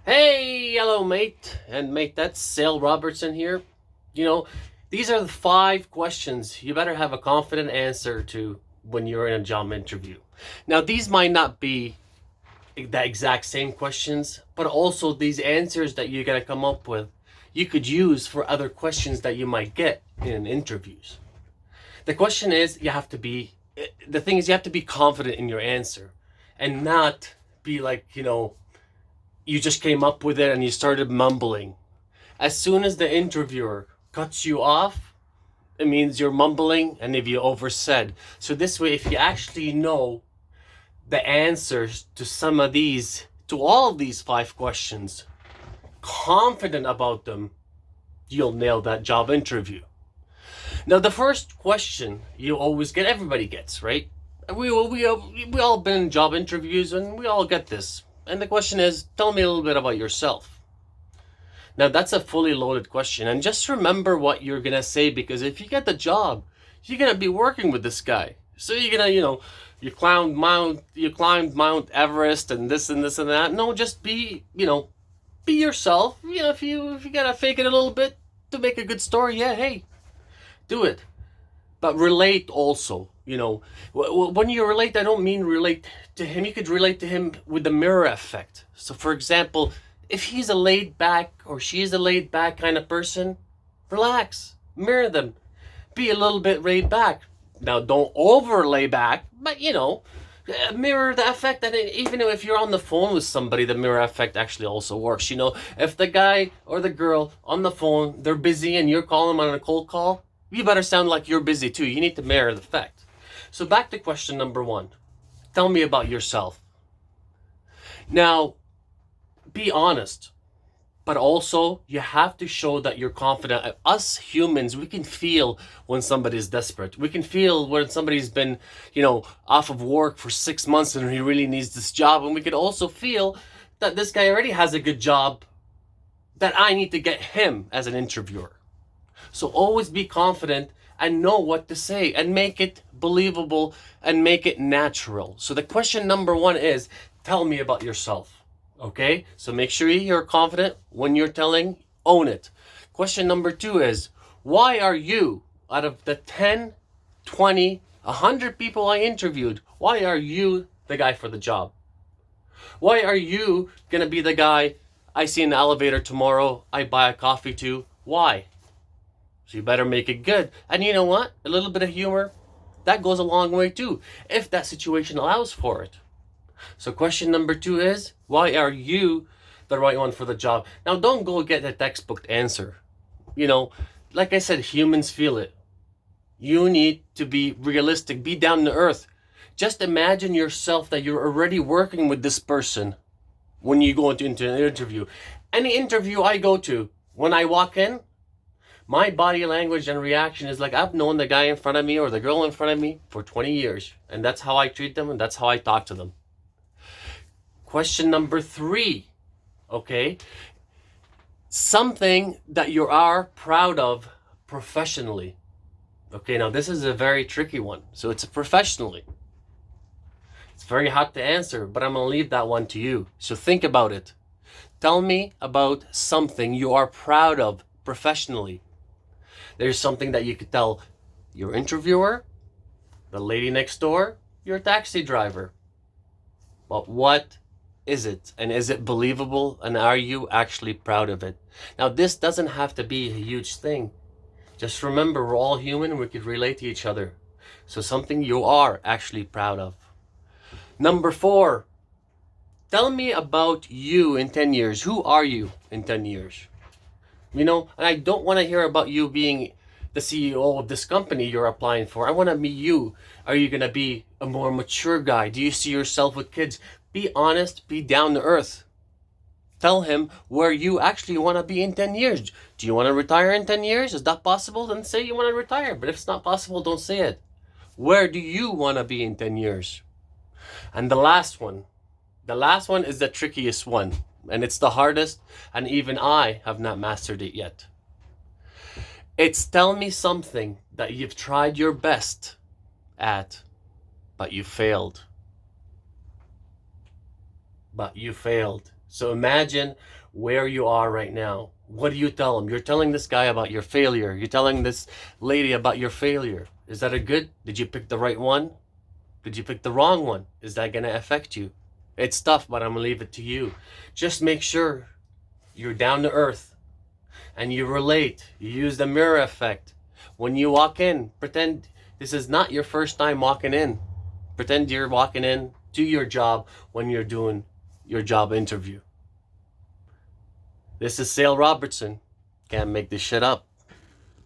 Hey, hello, mate. And mate, that's Sale Robertson here. You know, these are the 5 questions you better have a confident answer to when you're in a job interview. Now, these might not be the exact same questions, but also these answers that you're going to come up with, you could use for other questions that you might get in interviews. The question is, the thing is, you have to be confident in your answer and not be like, you just came up with it and you started mumbling. As soon as the interviewer cuts you off, it means you're mumbling and if you oversaid. So this way, if you actually know the answers to all of these 5 questions, confident about them, you'll nail that job interview. Now, the first question you always get, everybody gets, right? We all been in job interviews and we all get this. And the question is, tell me a little bit about yourself. Now, that's a fully loaded question. And just remember what you're going to say, because if you get the job, you're going to be working with this guy. So you're going to, you climbed Mount Everest and this and this and that. No, just be yourself. If you got to fake it a little bit to make a good story, yeah, hey, do it. But relate also. When you relate, I don't mean relate to him. You could relate to him with the mirror effect. So, for example, if he's a laid back or she's a laid back kind of person, relax, mirror them, be a little bit laid back. Now, don't overlay back, but mirror the effect. And even if you're on the phone with somebody, the mirror effect actually also works. If the guy or the girl on the phone, they're busy and you're calling them on a cold call, you better sound like you're busy too. You need to mirror the effect. So back to question number 1. Tell me about yourself. Now, be honest, but also you have to show that you're confident. Us humans, we can feel when somebody's desperate. We can feel when somebody's been, off of work for 6 months and he really needs this job. And we could also feel that this guy already has a good job, that I need to get him as an interviewer. So always be confident and know what to say and make it believable and make it natural. So the question number 1 is, tell me about yourself. Okay? So make sure you're confident when you're telling, own it. Question number 2 is, why are you, out of the 10, 20, 100 people I interviewed, why are you the guy for the job? Why are you going to be the guy I see in the elevator tomorrow, I buy a coffee to? Why? So you better make it good. And you know what? A little bit of humor, that goes a long way too, if that situation allows for it. So question number 2 is, why are you the right one for the job? Now, don't go get a textbook answer. Like I said, humans feel it. You need to be realistic, be down to earth. Just imagine yourself that you're already working with this person when you go into an interview. Any interview I go to, when I walk in, my body language and reaction is like I've known the guy in front of me or the girl in front of me for 20 years. And that's how I treat them and that's how I talk to them. Question number 3, okay? Something that you are proud of professionally. Okay, now this is a very tricky one. So it's professionally. It's very hard to answer, but I'm going to leave that one to you. So think about it. Tell me about something you are proud of professionally. There's something that you could tell your interviewer, the lady next door, your taxi driver. But what is it? And is it believable? And are you actually proud of it? Now, this doesn't have to be a huge thing. Just remember, we're all human and we could relate to each other. So something you are actually proud of. Number 4, tell me about you in 10 years. Who are you in 10 years? And I don't want to hear about you being the CEO of this company you're applying for. I want to meet you. Are you going to be a more mature guy? Do you see yourself with kids? Be honest, be down to earth. Tell him where you actually want to be in 10 years. Do you want to retire in 10 years? Is that possible? Then say you want to retire. But if it's not possible, don't say it. Where do you want to be in 10 years? And the last one is the trickiest one. And it's the hardest, and even I have not mastered it yet. It's tell me something that you've tried your best at, but you failed. but you failed. So imagine where you are right now. What do you tell him? You're telling this guy about your failure. You're telling this lady about your failure. Is that a good? Did you pick the right one? Did you pick the wrong one? Is that going to affect you? It's tough, but I'm going to leave it to you. Just make sure you're down to earth and you relate. You use the mirror effect. When you walk in, pretend this is not your first time walking in. Pretend you're walking in to your job when you're doing your job interview. This is Sale Robertson. Can't make this shit up.